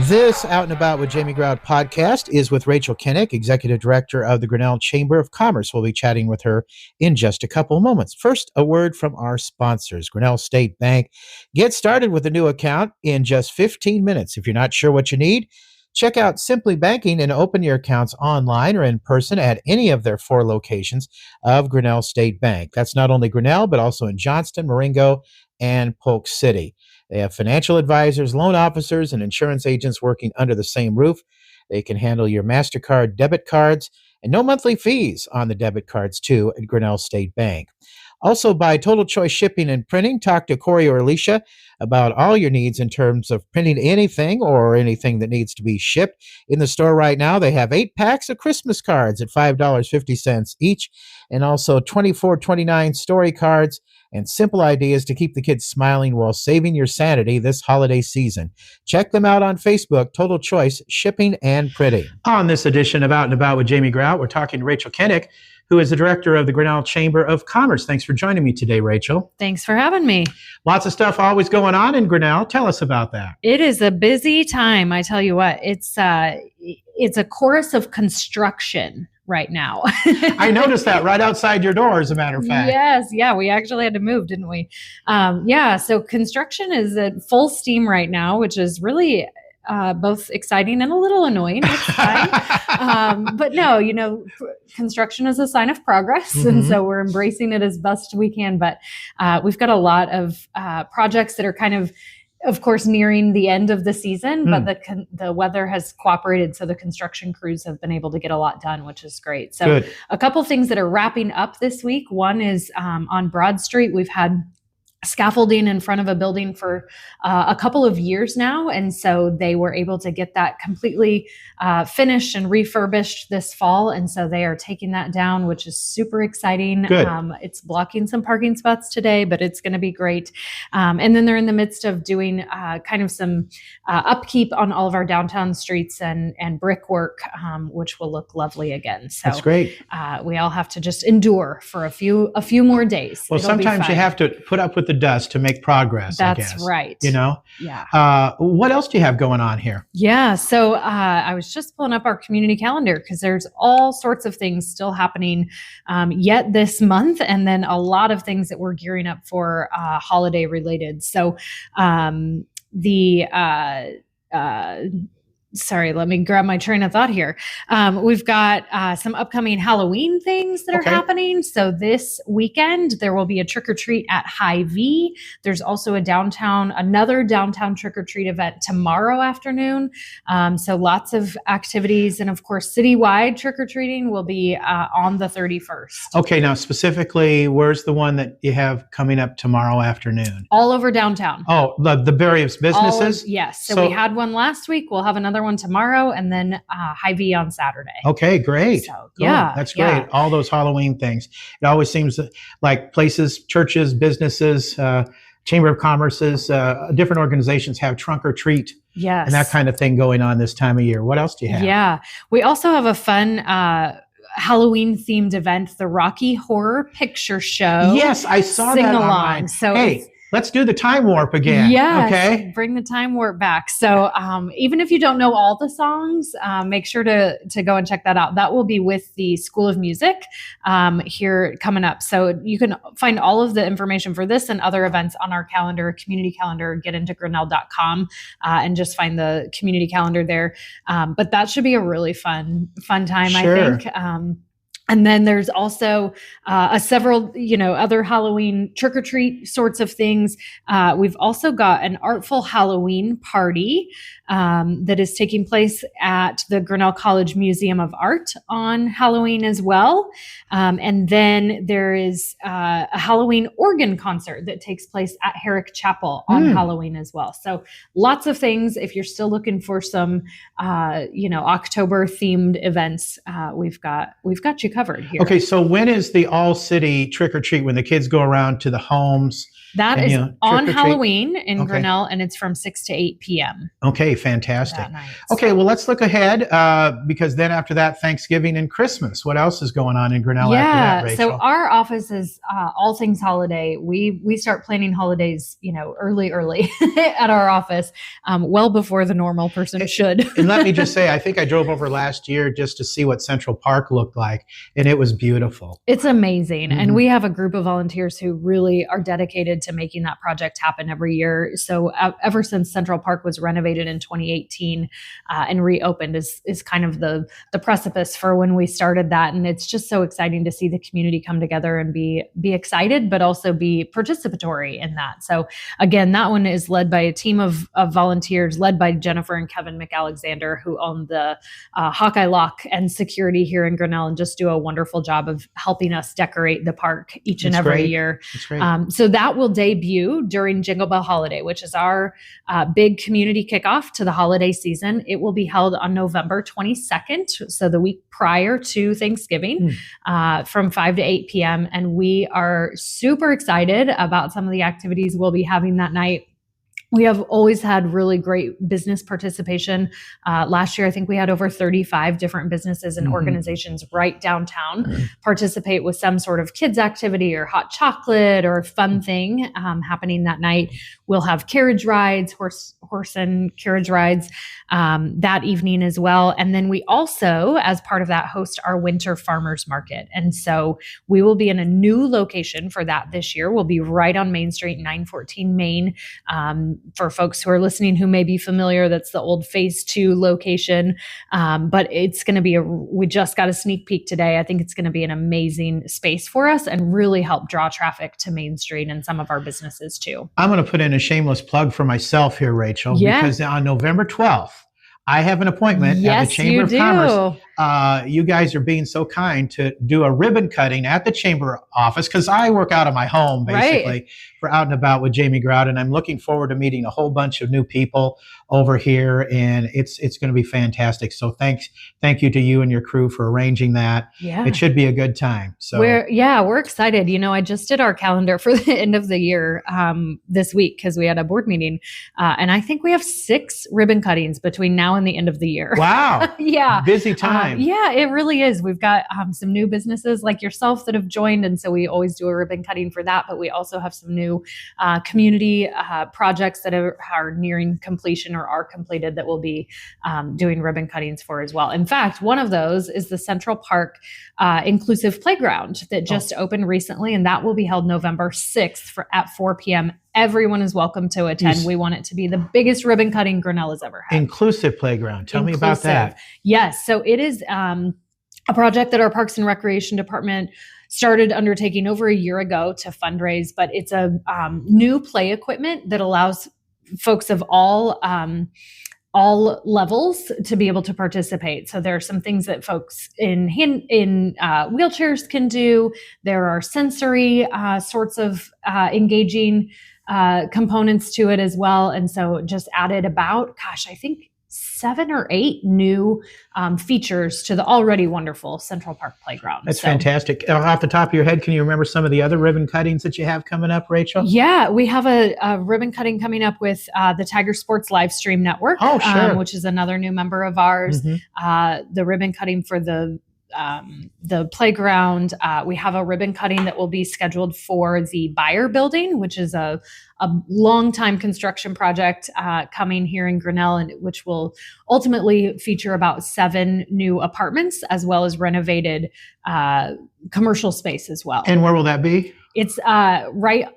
This Out and About with Jamie Grout podcast is with Rachel Kinnick, Executive Director of the Grinnell Chamber of Commerce. We'll be chatting with her in just a couple of moments. First, a word from our sponsors, Grinnell State Bank. Get started with a new account in just 15 minutes. If you're not sure what you need, check out Simply Banking and open your accounts online or in person at any of their 4 locations of Grinnell State Bank. That's not only Grinnell, but also in Johnston, Marengo, and Polk City. They have financial advisors, loan officers, and insurance agents working under the same roof. They can handle your MasterCard debit cards and no monthly fees on the debit cards, too, at Grinnell State Bank. Also, by Total Choice Shipping and Printing, talk to Corey or Alicia about all your needs in terms of printing anything or anything that needs to be shipped. In the store right now, they have 8 packs of Christmas cards at $5.50 each, and also $24.29 story cards and simple ideas to keep the kids smiling while saving your sanity this holiday season. Check them out on Facebook, Total Choice Shipping and Printing. On this edition of Out and About with Jamie Grout, we're talking to Rachel Kinnick, who is the director of the Grinnell Chamber of Commerce. Thanks for joining me today, Rachel. Thanks for having me. Lots of stuff always going on in Grinnell. Tell us about that. It is a busy time, I tell you what. It's a chorus of construction right now. I noticed that right outside your door, as a matter of fact. Yes. Yeah. We actually had to move, didn't we? So construction is at full steam right now, which is really both exciting and a little annoying. It's fine. But no, construction is a sign of progress. Mm-hmm. And so we're embracing it as best we can. But we've got a lot of projects that are kind of course, nearing the end of the season, but the weather has cooperated. So the construction crews have been able to get a lot done, which is great. So Good. A couple things that are wrapping up this week. One is on Broad Street, we've had scaffolding in front of a building for a couple of years now. And so they were able to get that completely finished and refurbished this fall. And so they are taking that down, which is super exciting. Good. It's blocking some parking spots today, but it's going to be great. And then they're in the midst of doing kind of some upkeep on all of our downtown streets and brickwork, which will look lovely again. So that's great. We all have to just endure for a few more days. Well, sometimes you have to put up with the dust to make progress. That's I guess. Right. Yeah. What else do you have going on here? Yeah. So I was just pulling up our community calendar because there's all sorts of things still happening yet this month, and then a lot of things that we're gearing up for holiday related. So sorry, let me grab my train of thought here. We've got some upcoming Halloween things that are happening. So this weekend, there will be a trick-or-treat at Hy-Vee. There's also another downtown trick-or-treat event tomorrow afternoon. So lots of activities. And of course, citywide trick-or-treating will be on the 31st. Okay, now specifically, where's the one that you have coming up tomorrow afternoon? All over downtown. Oh, the various businesses? Yes. So we had one last week. We'll have another one tomorrow, and then Hy-Vee on Saturday. Okay, great. So, cool. Yeah, that's great. Yeah. All those Halloween things. It always seems like places, churches, businesses, Chamber of Commerce's, different organizations have trunk or treat. Yes. And that kind of thing going on this time of year. What else do you have? Yeah. We also have a fun Halloween themed event, the Rocky Horror Picture Show. Yes, I saw that online. So let's do the time warp again. Yes, okay. Bring the time warp back. So even if you don't know all the songs, make sure to go and check that out. That will be with the School of Music here coming up. So you can find all of the information for this and other events on our calendar, community calendar, get into grinnell.com and just find the community calendar there. But that should be a really fun time, sure. I think. And then there's also several, other Halloween trick-or-treat sorts of things. We've also got an Artful Halloween party that is taking place at the Grinnell College Museum of Art on Halloween as well. And then there is a Halloween organ concert that takes place at Herrick Chapel on Halloween as well. So lots of things. If you're still looking for some, October themed events, we've got you covered here. Okay, so when is the all-city trick-or-treat, when the kids go around to the homes That And, is you know, on trick or treat. Halloween in Okay. Grinnell, and it's from 6 to 8 p.m. Okay, fantastic. that night. Okay, well, let's look ahead because then after that, Thanksgiving and Christmas. What else is going on in Grinnell after that, Rachel? So our office is all things holiday. We start planning holidays, early at our office, well before the normal person should. And let me just say, I think I drove over last year just to see what Central Park looked like, and it was beautiful. It's amazing. And we have a group of volunteers who really are dedicated to making that project happen every year. So ever since Central Park was renovated in 2018 and reopened is kind of the precipice for when we started that. And it's just so exciting to see the community come together and be excited, but also be participatory in that. So again, that one is led by a team of volunteers led by Jennifer and Kevin McAlexander, who own the Hawkeye Lock and security here in Grinnell and just do a wonderful job of helping us decorate the park each and every year. That's great. So that will debut during Jingle Bell Holiday, which is our big community kickoff to the holiday season. It will be held on November 22nd, so the week prior to Thanksgiving, from 5 to 8 p.m. And we are super excited about some of the activities we'll be having that night. We have always had really great business participation. Last year, I think we had over 35 different businesses and organizations right downtown participate with some sort of kids activity or hot chocolate or fun thing happening that night. We'll have carriage rides, horse and carriage rides that evening as well. And then we also, as part of that, host our winter farmers market. And so we will be in a new location for that this year. We'll be right on Main Street, 914 Main. For folks who are listening who may be familiar, that's the old Phase 2 location. But it's going to be we just got a sneak peek today. I think it's going to be an amazing space for us and really help draw traffic to Main Street and some of our businesses too. I'm going to put in a shameless plug for myself here, Rachel, because on November 12th, I have an appointment at the Chamber of Commerce. You guys are being so kind to do a ribbon cutting at the Chamber office because I work out of my home basically for Out and About with Jamie Grout, and I'm looking forward to meeting a whole bunch of new people over here, and it's going to be fantastic. So thank you to you and your crew for arranging that. Yeah, it should be a good time. So we're excited. I just did our calendar for the end of the year this week because we had a board meeting, and I think we have 6 ribbon cuttings between now and the end of the year. Wow. Yeah, busy time. Yeah, it really is. We've got some new businesses like yourself that have joined, and so we always do a ribbon cutting for that. But we also have some new community projects that are nearing completion or are completed that we'll be doing ribbon cuttings for as well. In fact, one of those is the Central Park Inclusive Playground that just opened recently, and that will be held November 6th at 4 p.m. Everyone is welcome to attend. We want it to be the biggest ribbon cutting Grinnell has ever had. Inclusive Playground. Tell me about that. Yes. So it is a project that our Parks and Recreation Department started undertaking over a year ago to fundraise, but it's a new play equipment that allows folks of all levels to be able to participate. So there are some things that folks in wheelchairs can do. There are sensory sorts of engaging components to it as well. And so just added about, I think 7 or 8 new features to the already wonderful Central Park Playground. That's fantastic. Off the top of your head, can you remember some of the other ribbon cuttings that you have coming up, Rachel? Yeah, we have a ribbon cutting coming up with the Tiger Sports Live Stream Network, which is another new member of ours. The ribbon cutting for the playground. We have a ribbon cutting that will be scheduled for the Buyer Building, which is a long time construction project coming here in Grinnell, and which will ultimately feature about 7 new apartments as well as renovated commercial space as well. And where will that be? It's right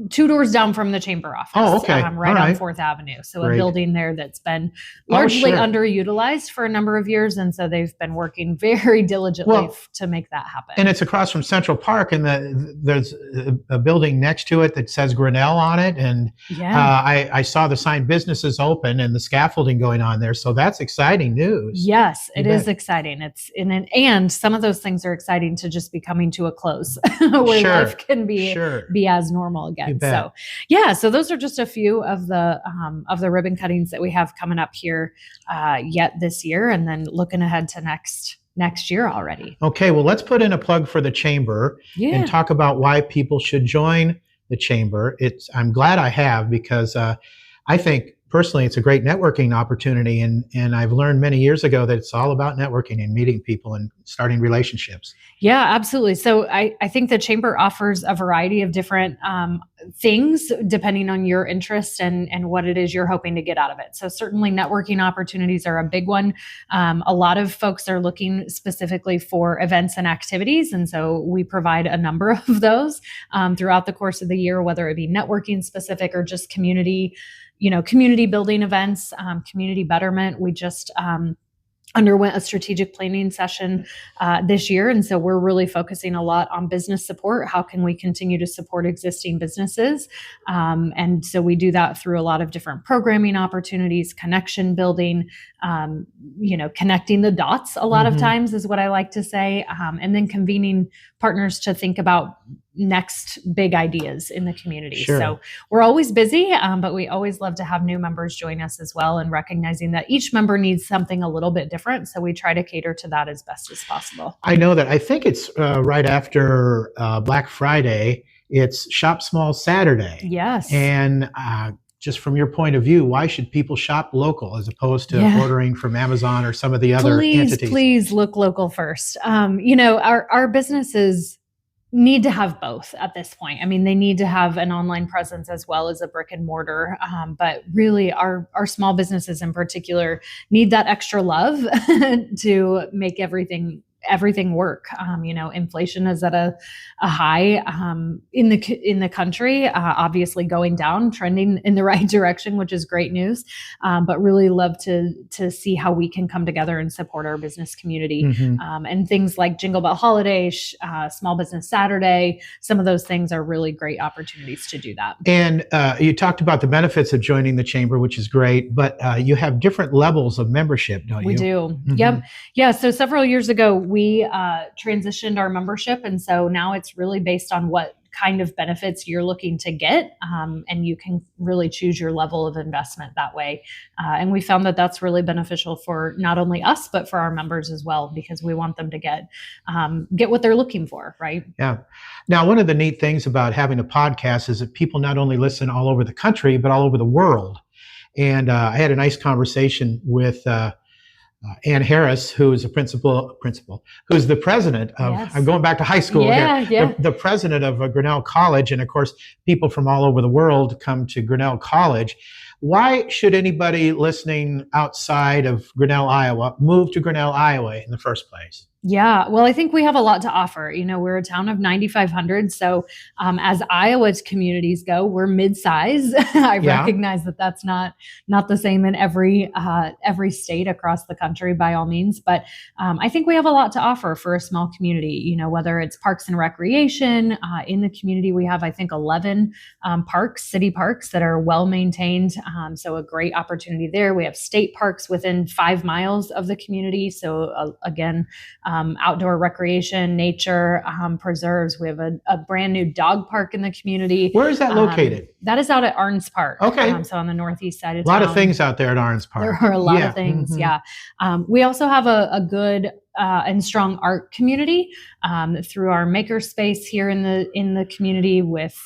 2 doors down from the chamber office. Oh, okay. Right on 4th Avenue. So a building there that's been largely underutilized for a number of years. And so they've been working very diligently to make that happen. And it's across from Central Park, and there's a building next to it that says Grinnell on it. And I saw the sign "Businesses Open" and the scaffolding going on there. So that's exciting news. Yes, it is exciting. And some of those things are exciting to just be coming to a close where life can be as normal again. So so those are just a few of the ribbon cuttings that we have coming up here yet this year, and then looking ahead to next year already. Okay, well, let's put in a plug for the chamber and talk about why people should join the chamber. I'm glad I have, because I think personally it's a great networking opportunity, and I've learned many years ago that it's all about networking and meeting people and starting relationships. Yeah, absolutely. So I think the chamber offers a variety of different things depending on your interest and what it is you're hoping to get out of it. So certainly networking opportunities are a big one. A lot of folks are looking specifically for events and activities. And so we provide a number of those throughout the course of the year, whether it be networking specific or just community building events, community betterment. We just underwent a strategic planning session this year. And so we're really focusing a lot on business support. How can we continue to support existing businesses? And so we do that through a lot of different programming opportunities, connection building, connecting the dots a lot of times is what I like to say. And then convening partners to think about next big ideas in the community. Sure. So we're always busy, but we always love to have new members join us as well, and recognizing that each member needs something a little bit different. So we try to cater to that as best as possible. I know that. I think it's right after Black Friday. It's Shop Small Saturday. Yes. And just from your point of view, why should people shop local as opposed to ordering from Amazon or some of the other entities? Please look local first. Our businesses need to have both at this point. I mean, they need to have an online presence as well as a brick and mortar. But really our small businesses in particular need that extra love to make everything work. Inflation is at a high in the country, obviously going down, trending in the right direction, which is great news. But really love to see how we can come together and support our business community. And things like Jingle Bell Holiday, Small Business Saturday, some of those things are really great opportunities to do that. And you talked about the benefits of joining the chamber, which is great, but you have different levels of membership, don't you? We do. Yep. Yeah. So several years ago, we transitioned our membership. And so now it's really based on what kind of benefits you're looking to get. And you can really choose your level of investment that way. And we found that that's really beneficial for not only us, but for our members as well, because we want them to get what they're looking for, right? Yeah. Now, one of the neat things about having a podcast is that people not only listen all over the country, but all over the world. And I had a nice conversation with Ann Harris, who is a principal, who's the president of, I'm going back to high school here, the president of Grinnell College. And of course, people from all over the world come to Grinnell College. Why should anybody listening outside of Grinnell, Iowa, move to Grinnell, Iowa in the first place? Yeah, well, I think we have a lot to offer. We're a town of 9,500. So as Iowa's communities go, we're mid-size. I recognize that that's not the same in every state across the country by all means. But I think we have a lot to offer for a small community, whether it's parks and recreation. In the community, we have, I think, 11 city parks that are well-maintained. So a great opportunity there. We have state parks within 5 miles of the community. So again, outdoor recreation, nature, preserves. We have a brand new dog park in the community. Where is that located? That is out at Arns Park. Okay. So on the northeast side of town. A lot of things out there at Arns Park. There are a lot of things, we also have a good and strong art community through our makerspace here in the community with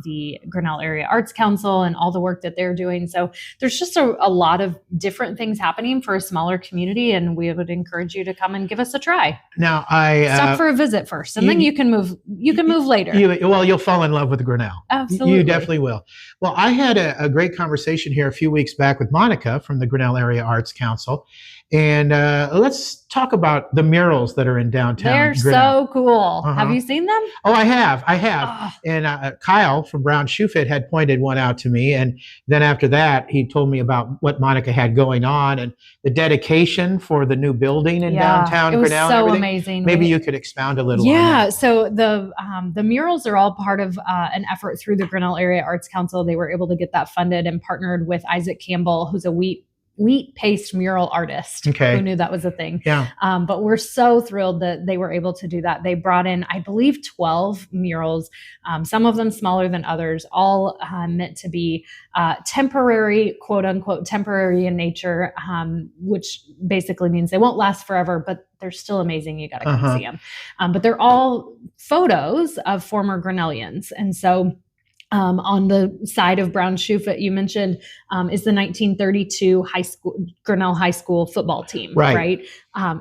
the Grinnell Area Arts Council and all the work that they're doing. So there's just a lot of different things happening for a smaller community, and we would encourage you to come and give us a try. Now, I stop for a visit first, and then you can move. You can move later. You'll fall in love with Grinnell. Absolutely, you definitely will. Well, I had a great conversation here a few weeks back with Monica from the Grinnell Area Arts Council. And let's talk about the murals that are in downtown. They're Grinnell. So cool. Have you seen them? Oh, I have. Oh. And Kyle from Brown Shoe Fit had pointed one out to me. And then after that, he told me about what Monica had going on and the dedication for the new building in downtown Grinnell. It was so amazing. Maybe you could expound a little on that. Yeah. So the murals are all part of an effort through the Grinnell Area Arts Council. They were able to get that funded and partnered with Isaac Campbell, who's a wheat paste mural artist. Okay. Who knew that was a thing? Yeah. But we're so thrilled that they were able to do that. They brought in, I believe, 12 murals, some of them smaller than others, all meant to be temporary, quote unquote, temporary in nature, which basically means they won't last forever, but they're still amazing. You got to come see them. But they're all photos of former Grinnellians. And so On the side of Brown Shoe Fit you mentioned is the 1932 Grinnell High School football team, right?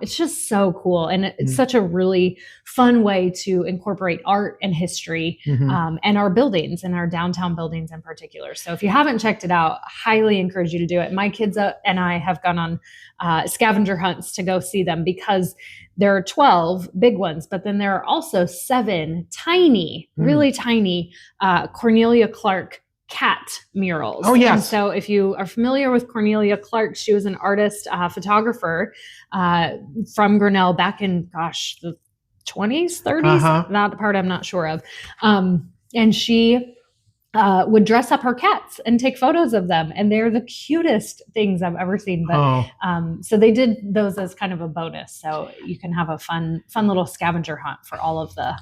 It's just so cool. And it's such a really fun way to incorporate art and history and our buildings and our downtown buildings in particular. So if you haven't checked it out, highly encourage you to do it. My kids and I have gone on scavenger hunts to go see them because there are 12 big ones, but then there are also 7 tiny, really tiny Cornelia Clark cat murals. Oh, yes. And so if you are familiar with Cornelia Clark, she was an artist, photographer from Grinnell back in, the 20s, 30s. That part I'm not sure of. And she would dress up her cats and take photos of them. And they're the cutest things I've ever seen. But so they did those as kind of a bonus. So you can have a fun little scavenger hunt for all of the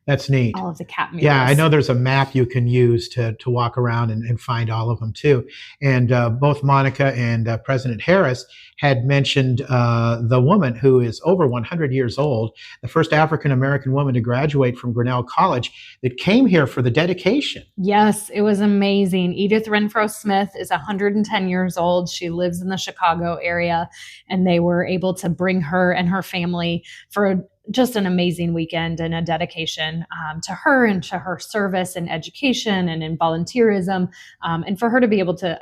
That's neat. All of the cat murals. Yeah, I know there's a map you can use to walk around and find all of them too. And both Monica and President Harris had mentioned the woman who is over 100 years old, the first African-American woman to graduate from Grinnell College that came here for the dedication. Yes, it was amazing. Edith Renfro Smith is 110 years old. She lives in the Chicago area, and they were able to bring her and her family for just an amazing weekend and a dedication to her and to her service in education and in volunteerism. And for her to be able to,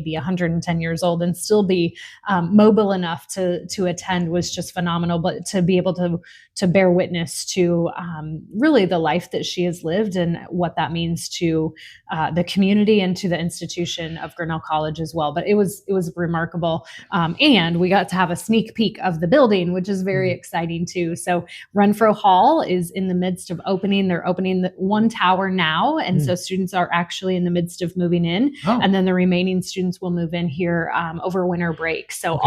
be 110 years old and still be mobile enough to attend was just phenomenal. But to be able to bear witness to really the life that she has lived and what that means to the community and to the institution of Grinnell College as well. But it was remarkable. And we got to have a sneak peek of the building, which is very exciting too. So Renfro Hall is in the midst of opening. They're opening one tower now. And so students are actually in the midst of moving in. And then the remaining students will move in here over winter break. So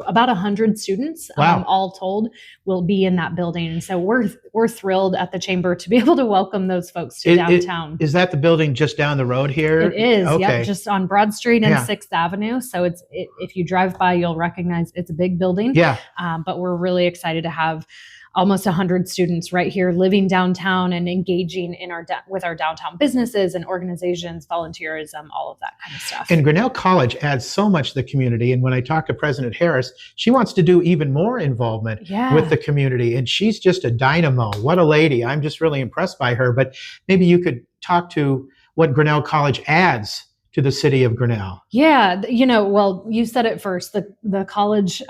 about 100 students, all told, will be in that building. And so we're thrilled at the Chamber to be able to welcome those folks to downtown. Is that the building just down the road here? It is, yep, just on Broad Street and 6th Avenue. So if you drive by, you'll recognize it's a big building. Yeah. But we're really excited to have almost 100 students right here living downtown and engaging in with our downtown businesses and organizations, volunteerism, all of that kind of stuff. And Grinnell College adds so much to the community. And when I talked to President Harris, she wants to do even more involvement with the community. And she's just a dynamo. What a lady. I'm just really impressed by her. But maybe you could talk to what Grinnell College adds to the city of Grinnell. Yeah. Well, you said it first. The college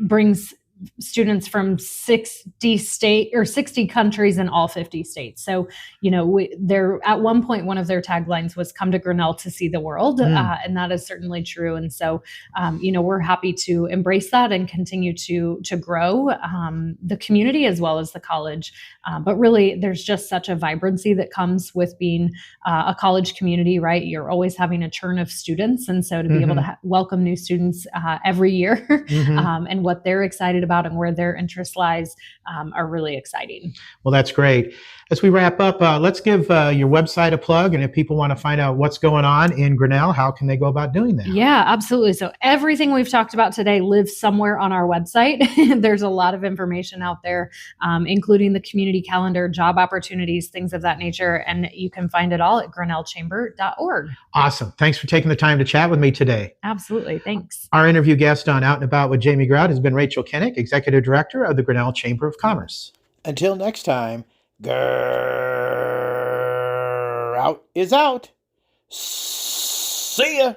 brings students from 60 countries in all 50 states. So, they're at one point, one of their taglines was "Come to Grinnell to see the world." And that is certainly true. And so, we're happy to embrace that and continue to grow the community as well as the college. But really, there's just such a vibrancy that comes with being a college community, right? You're always having a churn of students. And so to be able to welcome new students every year and what they're excited about and where their interest lies are really exciting. Well, that's great. As we wrap up, let's give your website a plug. And if people want to find out what's going on in Grinnell, how can they go about doing that? Yeah, absolutely. So everything we've talked about today lives somewhere on our website. There's a lot of information out there, including the community calendar, job opportunities, things of that nature. And you can find it all at grinnellchamber.org. Awesome. Thanks for taking the time to chat with me today. Absolutely. Thanks. Our interview guest on Out and About with Jamie Grout has been Rachel Kinnick, Executive Director of the Grinnell Chamber of Commerce. Until next time, Grout is out. See ya.